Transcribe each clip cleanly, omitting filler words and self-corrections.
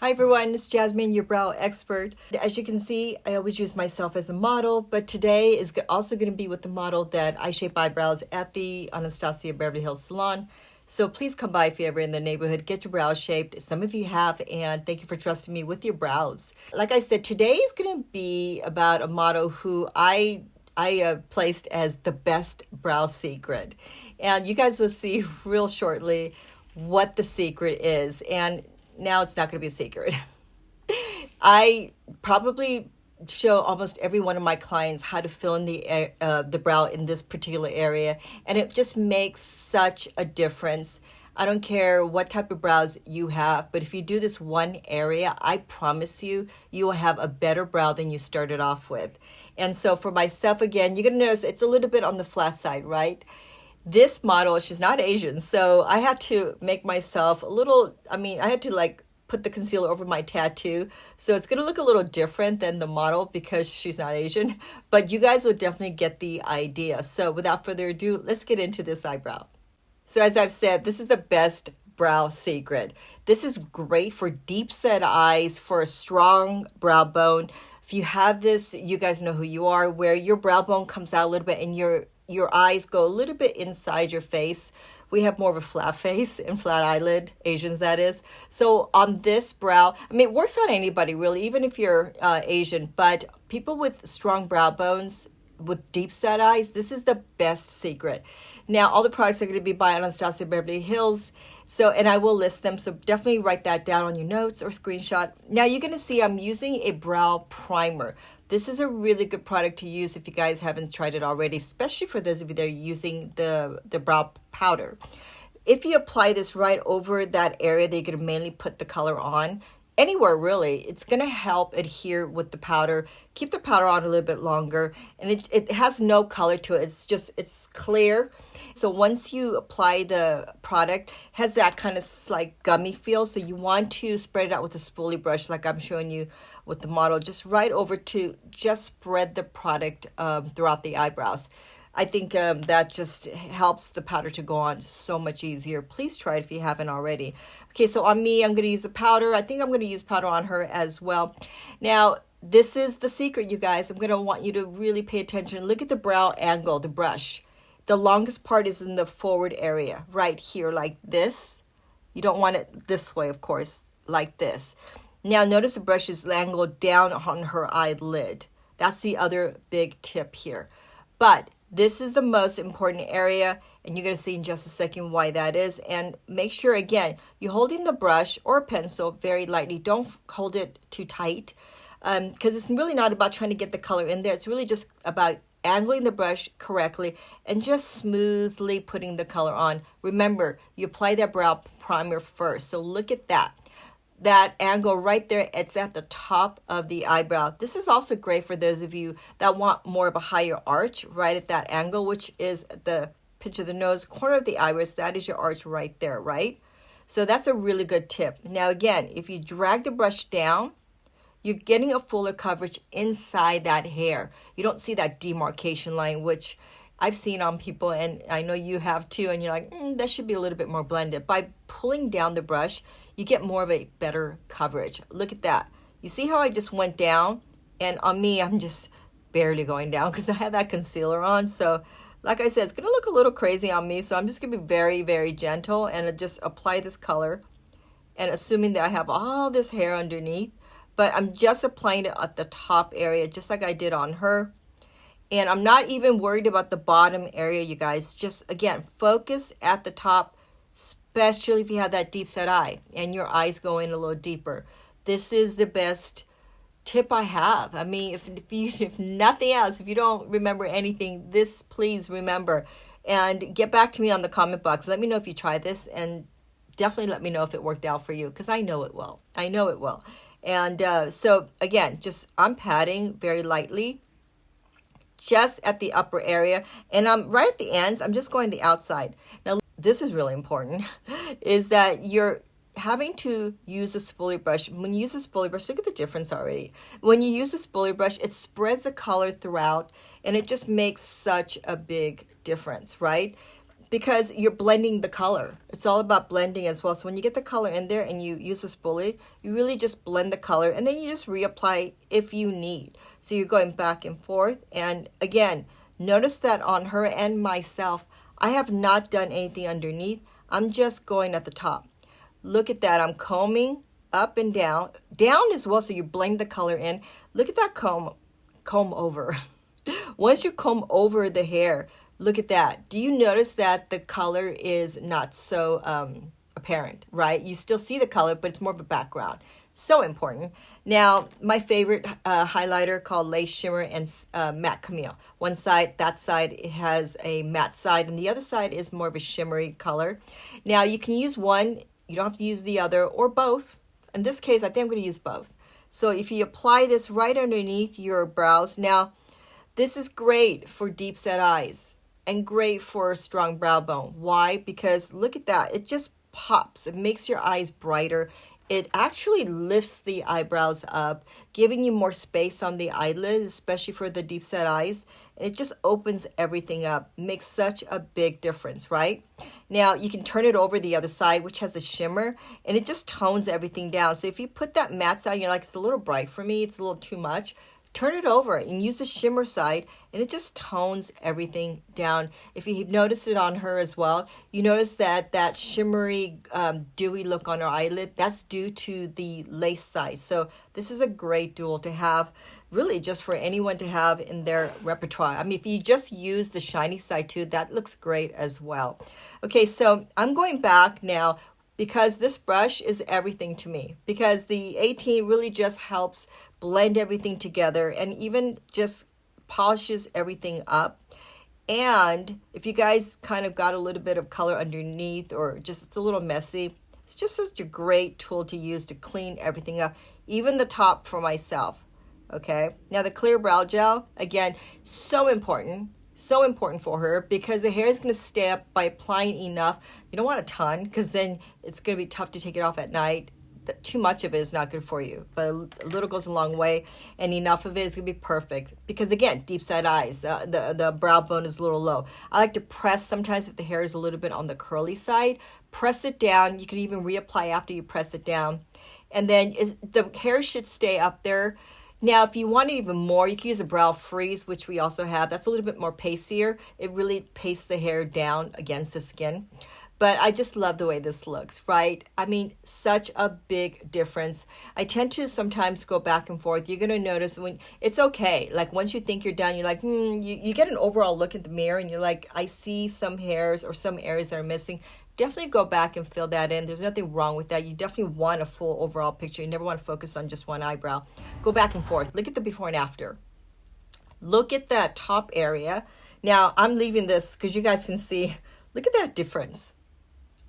Hi everyone, it's Jasmine, your brow expert. As you can see, I always use myself as a model, but today is also going to be with the model that I shape eyebrows at the Anastasia Beverly Hills Salon. So please come by if you're ever in the neighborhood, get your brows shaped. Some of you have, and thank you for trusting me with your brows. Like I said, today is going to be about a model who I placed as the best brow secret. And you guys will see real shortly what the secret is. And now it's not going to be a secret. I probably show almost every one of my clients how to fill in the brow in this particular area, and it just makes such a difference. I don't care what type of brows you have, but if you do this one area, I promise you, you will have a better brow than you started off with. And so for myself, again, you're going to notice it's a little bit on the flat side, right? This model, she's not Asian, so I had to make myself a little, I had to put the concealer over my tattoo. So it's going to look a little different than the model because she's not Asian, but you guys will definitely get the idea. So without further ado, let's get into this eyebrow. So as I've said, this is the best brow secret. This is great for deep set eyes, for a strong brow bone. If you have this, you guys know who you are, where your brow bone comes out a little bit and your eyes go a little bit inside your face. We have more of a flat face and flat eyelid, Asians that is. So on this brow, it works on anybody really, even if you're Asian, but people with strong brow bones, with deep set eyes, this is the best secret. Now, all the products are going to be by Anastasia Beverly Hills. So, and I will list them. So definitely write that down on your notes or screenshot. Now you're going to see I'm using a brow primer. This is a really good product to use if you guys haven't tried it already, especially for those of you that are using the brow powder. If you apply this right over that area that you're going to mainly put the color on, anywhere really, it's going to help adhere with the powder, keep the powder on a little bit longer, and it has no color to it. It's clear. So once you apply the product, it has that kind of like gummy feel. So you want to spread it out with a spoolie brush like I'm showing you with the model, just right over to just spread the product throughout the eyebrows. I think that just helps the powder to go on so much easier. Please try it if you haven't already. Okay, so on me, I'm going to use a powder. I think I'm going to use powder on her as well. Now, this is the secret, you guys. I'm going to want you to really pay attention. Look at the brow angle, the brush. The longest part is in the forward area, right here, like this. You don't want it this way, of course, like this. Now, notice the brush is angled down on her eyelid. That's the other big tip here. But this is the most important area, and you're going to see in just a second why that is. And make sure, again, you're holding the brush or a pencil very lightly. Don't hold it too tight because it's really not about trying to get the color in there. It's really just about angling the brush correctly and just smoothly putting the color on. Remember, you apply that brow primer first. So look at that. That angle right there, it's at the top of the eyebrow. This is also great for those of you that want more of a higher arch right at that angle, which is the pitch of the nose, corner of the iris. That is your arch right there, right? So that's a really good tip. Now again, if you drag the brush down, you're getting a fuller coverage inside that hair. You don't see that demarcation line, which I've seen on people, and I know you have too, and you're like, that should be a little bit more blended. By pulling down the brush, you get more of a better coverage. Look at that. You see how I just went down? And on me, I'm just barely going down because I had that concealer on. So like I said, it's going to look a little crazy on me. So I'm just going to be very, very gentle and just apply this color. And assuming that I have all this hair underneath, but I'm just applying it at the top area, just like I did on her. And I'm not even worried about the bottom area, you guys. Just, again, focus at the top, especially if you have that deep set eye and your eyes go in a little deeper. This is the best tip I have. If nothing else, if you don't remember anything, this please remember. And get back to me on the comment box. Let me know if you tried this, and definitely let me know if it worked out for you, because I know it will. I know it will. And so again, just I'm patting very lightly just at the upper area, and I'm right at the ends. I'm just going the outside. Now, this is really important, is that you're having to use a spoolie brush. When you use a spoolie brush, look at the difference already. When you use a spoolie brush, it spreads the color throughout, and it just makes such a big difference, right? because you're blending the color. It's all about blending as well. So when you get the color in there and you use a spoolie, you really just blend the color and then you just reapply if you need. So you're going back and forth. And again, notice that on her and myself, I have not done anything underneath. I'm just going at the top. Look at that. I'm combing up and down as well. So you blend the color in. Look at that comb over. Once you comb over the hair, look at that. Do you notice that the color is not so apparent, right? You still see the color, but it's more of a background. So important. Now, my favorite highlighter called Lace Shimmer and Matte Camille. One side, that side, it has a matte side, and the other side is more of a shimmery color. Now, you can use one. You don't have to use the other or both. In this case, I think I'm going to use both. So if you apply this right underneath your brows, now, this is great for deep set eyes and great for a strong brow bone. Why? Because look at that. It just pops. It makes your eyes brighter. It actually lifts the eyebrows up, giving you more space on the eyelid, especially for the deep set eyes. And it just opens everything up. Makes such a big difference, right? Now, you can turn it over the other side, which has the shimmer, and it just tones everything down. So if you put that matte side, you're like, it's a little bright for me, it's a little too much. Turn it over and use the shimmer side, and it just tones everything down. If you've noticed it on her as well, you notice that that shimmery, dewy look on her eyelid, that's due to the lace side. So this is a great tool to have, really just for anyone to have in their repertoire. I mean, if you just use the shiny side too, that looks great as well. Okay, so I'm going back now because this brush is everything to me, because the 18 really just helps blend everything together and even just polishes everything up. And if you guys kind of got a little bit of color underneath or just it's a little messy, it's just such a great tool to use to clean everything up, even the top for myself. Okay, now the clear brow gel, again, so important for her because the hair is going to stay up by applying enough. You don't want a ton because then it's going to be tough to take it off at night. Too much of it is not good for you, but a little goes a long way, and enough of it is going to be perfect because, again, deep set eyes, the brow bone is a little low. I like to press sometimes if the hair is a little bit on the curly side. Press it down. You can even reapply after you press it down, and then the hair should stay up there. Now, if you want it even more, you can use a brow freeze, which we also have. That's a little bit more pastier. It really pastes the hair down against the skin. But I just love the way this looks, right? I mean, such a big difference. I tend to sometimes go back and forth. You're going to notice when it's okay. Like once you think you're done, you're like, you get an overall look at the mirror and you're like, I see some hairs or some areas that are missing. Definitely go back and fill that in. There's nothing wrong with that. You definitely want a full overall picture. You never want to focus on just one eyebrow. Go back and forth. Look at the before and after. Look at that top area. Now, I'm leaving this because you guys can see. Look at that difference.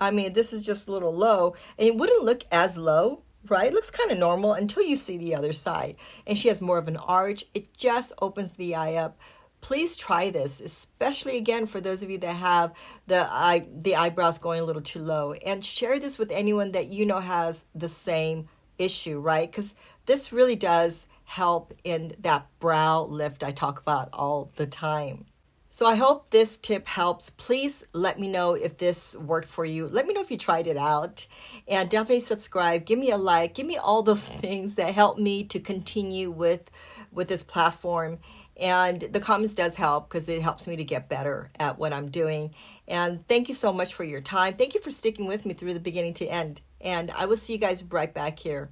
I mean, this is just a little low, and it wouldn't look as low, right? It looks kind of normal until you see the other side. And she has more of an arch. It just opens the eye up. Please try this, especially again for those of you that have the eyebrows going a little too low, and share this with anyone that you know has the same issue, right? Because this really does help in that brow lift I talk about all the time. So I hope this tip helps. Please let me know if this worked for you. Let me know if you tried it out. And definitely subscribe. Give me a like. Give me all those things that help me to continue with this platform. And the comments does help because it helps me to get better at what I'm doing. And thank you so much for your time. Thank you for sticking with me through the beginning to end. And I will see you guys right back here.